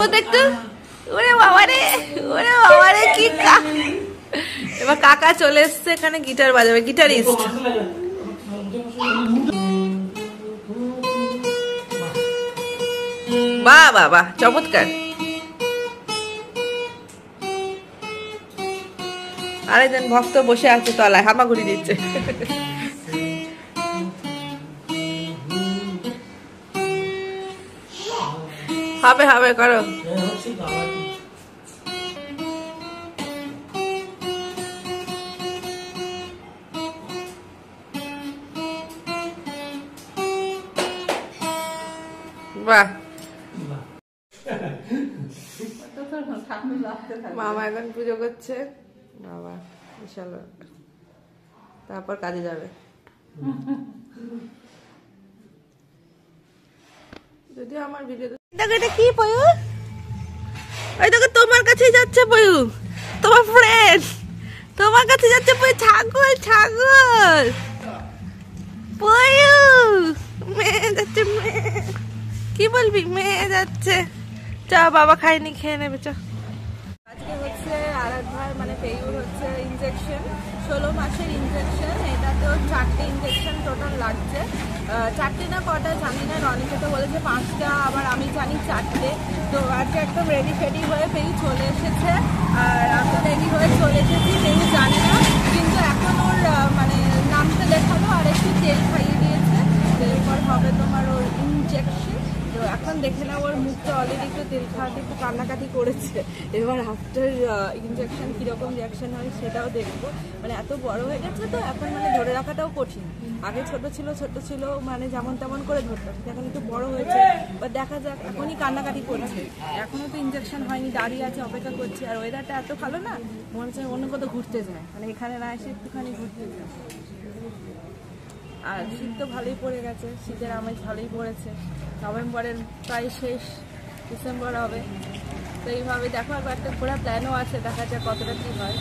একটু ওরে বাবারে, ওরে বাবারে কি এবার কাকা চলে এসছে এখানে গিটার বাজাবে, গিটারিস্ট। বাহ বাহ বাহ, চমৎকার। আরেকজন ভক্ত বসে আছে তলায়, হামাগুড়ি দিচ্ছে। হবে হবে, করো। বাহ, মামা এখন পুজো করছে। বাবা বিশাল, তারপর কাজে যাবে। যদিও আমার ভিডিও দেখো, এটা কি পয়ু? ওই দেখো তোমার কাছেই যাচ্ছে পয়ু, তোমার ফ্রেন্ড তোমার কাছে যাচ্ছে পয়ু। ছাগল ছাগল পয়ু, মেয়ে যাচ্ছে, মেয়ে। কি বলবি, মেয়ে যাচ্ছে। চা বাবা খাইনি, খেয়ে নেবে চ। আজকে হচ্ছে আরাধ্যার মানে পেয়ুর হচ্ছে ইনজেকশন, 16 মাসের ইনজেকশন। এটাতেও 4টে ইনজেকশন টোটাল লাগছে। 4টে না কটা জানি না, রনিকে তো বলেছে 5টা, আবার আমি জানি 4টে। তো আজকে একদম রেডি ফেডি হয়ে পেয়ু চলে এসেছে, আর আমি রেডি হয়ে চলে এসেছি। পেয়ু জানি না, কিন্তু এখন ওর মানে নামতে দেখালো আর একটু তেল খাইয়ে দিয়েছে। এরপর হবে তোমার ওর ইনজেকশন। তো এখন দেখে না, ওর মুখটা অলরেডি একটু তেল খাওয়াতে একটু কান্নাকাটি করেছে। এবার আফটার ইনজেকশন কীরকম রিয়াকশন হয় সেটাও দেখবো। মানে এত বড় হয়ে গেছে তো এখন মানে ধরে রাখাটাও কঠিন। আগে ছোট ছিল মানে যেমন তেমন করে ধরতাম, এখন একটু বড় হয়েছে। বা দেখা যাক, এখনই কান্নাকাটি করছে, এখনও তো ইনজেকশন হয়নি, দাঁড়িয়ে আছে, অপেক্ষা করছি। আর ওয়েদারটা এত ভালো না, মনে হচ্ছে অন্য কোথাও ঘুরতে যায়, মানে এখানে না এসে একটুখানি ঘুরতে যায়। আর শীত তো ভালোই পড়ে গেছে, শীতের আমেজ ভালোই পড়েছে। নভেম্বরের প্রায় শেষ, ডিসেম্বর হবে। তো এইভাবে দেখো, একবার একটা পুরো প্ল্যানও আছে, দেখা যাক কতটা কি হয়।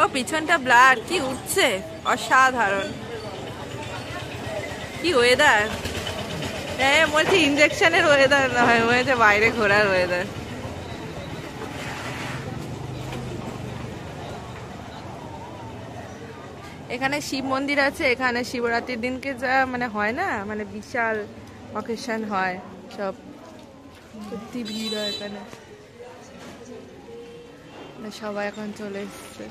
ও পিছনটা ব্লার, কি উঠছে, অসাধারণ। কি ওয়েদার! হ্যাঁ বলছি ইনজেকশনের ওয়েদার নয়, হয়েছে বাইরে ঘোরার ওয়েদার। এখানে শিব মন্দির আছে, এখানে শিবরাত্রির দিনকে যা মানে হয় না, মানে বিশাল অকেশন হয়, সব সত্যি ভিড় হয় এখানে। সবাই এখন চলে এসছে।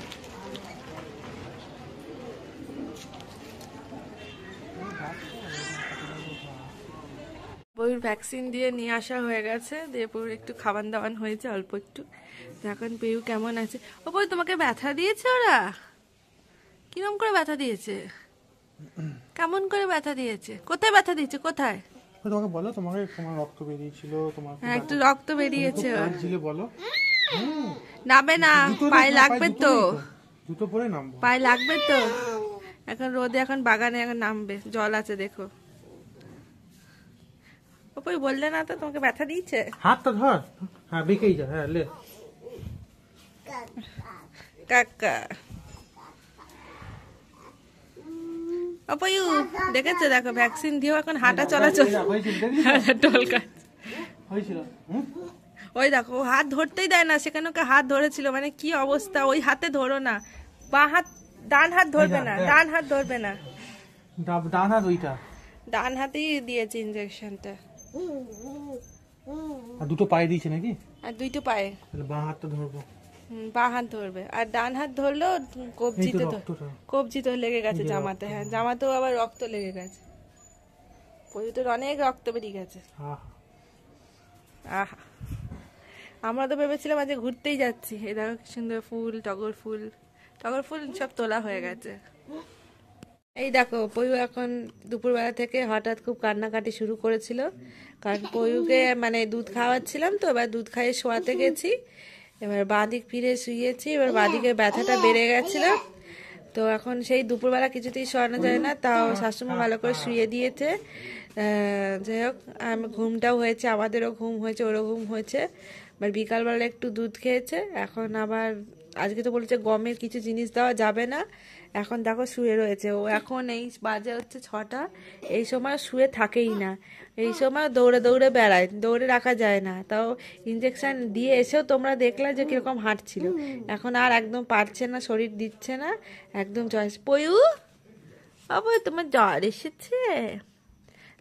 পয়ুর ভ্যাকসিন দিয়ে নিয়ে আসা হয়ে গেছে, দিয়ে পয়ুর একটু খাবার দাওয়ান হয়েছে অল্প একটু। এখন পয়ু কেমন আছে? ও পয়ু, তোমাকে ব্যথা দিয়েছে ওরা? কিরম করে ব্যথা দিয়েছে? কেমন করে ব্যথা দিয়েছে? কোথায় ব্যথা দিয়েছে, কোথায়? তোমাকে বলো, তোমার রক্ত বেরিয়েছিল, তোমার হ্যাঁ একটু রক্ত বেরিয়েছে। বলো নামবে না, পায়ে লাগবে তো, জুতো পরে নামবো, পায়ে লাগবে তো। এখন রোদে, এখন বাগানে এখন নামবে, জল আছে দেখো। ওই বললে না তো তোমাকে ব্যথা দিয়েছে? হাতটা ধর, হ্যাঁ বেঁকেই যা, হ্যাঁ লে। কাকা অপয়ু দেখেছে, দেখো ভ্যাকসিন দিয়েও এখন হাঁটা চলাচল টলকা হয়েছিল। ওই দেখো হাত ধরতেই দেয় না, সেখানে ওকে হাত ধরেছিল, মানে কি অবস্থা। ওই হাতে ধরো না, বাঁ হাত, ডান হাত ধরবে না, ডান হাত ধরবে না, ডান হাত ওইটা, ডান হাতেই দিয়েছে ইনজেকশনটা। আর দুটো পায়ে দিয়েছে নাকি? আর দুইটো পায়ে। তাহলে বাঁ হাতটা ধরবো। বাঁ হাত ধরবে, আর ডান হাত ধরলেও কবজিতে লেগে গেছে জামাতে। হ্যাঁ জামাতেও আবার রক্ত লেগে গেছে, পয়ুতের অনেক রক্ত বেরিয়ে গেছে। আহা, আমরা তো ভেবেছিলাম আজকে ঘুরতেই যাচ্ছি। এই দেখো কি সুন্দর ফুল, টগর ফুল সব তোলা হয়ে গেছে। এই দেখো পয়ু এখন দুপুরবেলা থেকে হঠাৎ খুব কান্নাকাটি শুরু করেছিল, কারণ পয়ুকে মানে দুধ খাওয়াচ্ছিলাম তো, এবার দুধ খাইয়ে শোয়াতে গেছি, এবার বাঁদিক ফিরে শুয়েছি, এবার বাঁদিকে ব্যথাটা বেড়ে গেছিল। তো এখন সেই দুপুরবেলা কিছুতেই শোয়ানো যায় না, তাও শাশুড়ি ভালো করে শুয়ে দিয়েছে। যাই হোক, ঘুমটাও হয়েছে, আমাদেরও ঘুম হয়েছে, ওরও ঘুম হয়েছে। এবার বিকালবেলা একটু দুধ খেয়েছে, এখন আবার আজকে তো বলেছে গমের কিছু জিনিস দেওয়া যাবে না। এখন দেখো শুয়ে রয়েছে ও। এখন এই বাজে হচ্ছে 6টা, এই সময় শুয়ে থাকেই না, এই সময় দৌড়ে দৌড়ে বেড়ায়, দৌড়ে রাখা যায় না। তাও ইঞ্জেকশন দিয়ে এসেও তোমরা দেখলে যে কিরকম হাঁটছিল। এখন আর একদম পারছে না, শরীর দিচ্ছে না, একদম জ্বর। পয়ু বাবা তোমার জ্বর এসেছে?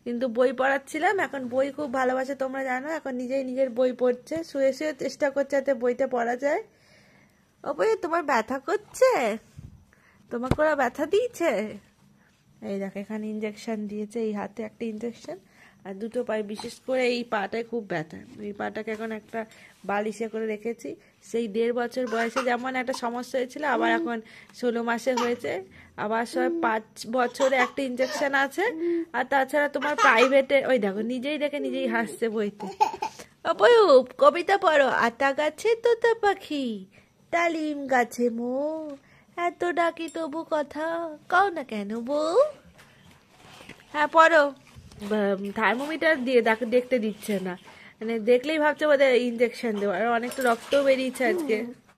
কিন্তু বই পড়াচ্ছিলাম, এখন বই খুব ভালোবাসে তোমরা জানো, এখন নিজেই নিজের বই পড়ছে, শুয়ে শুয়ে চেষ্টা করছে যাতে বইটা পড়া যায়। ও বই তোমার ব্যথা করছে? তোমাকে ওরা ব্যথা দিয়েছে? এই দেখো এখানে ইঞ্জেকশন দিয়েছে, এই হাতে একটা ইঞ্জেকশন আর দুটো পায়ে, বিশেষ করে এই পাটায় খুব ব্যথা। এই পাটাকে এখন একটা বালিশে করে রেখেছি। সেই 1.5 বছর বয়সে যেমন একটা সমস্যা হয়েছিল, আবার এখন 16 মাসে হয়েছে, আবার সব 5 বছরে একটা ইঞ্জেকশন আছে। আর তাছাড়া তোমার প্রাইভেটে ওই দেখো নিজেই দেখে নিজেই হাসছে বইতে। অপয়ূপ কবিতা পড়ো। আতা গাছে তোতা পাখি, ডালিম গাছে মো, এত ডাকি তবু কথা কও না কেন বউ। হ্যাঁ পড়ো। থার্মোমিটার দিয়ে দেখতে দিচ্ছে না, মানে দেখলেই ভাবছে বোধহয় ইঞ্জেকশন দেওয়া। আর অনেকটা রক্তও বেরিয়েছে আজকে।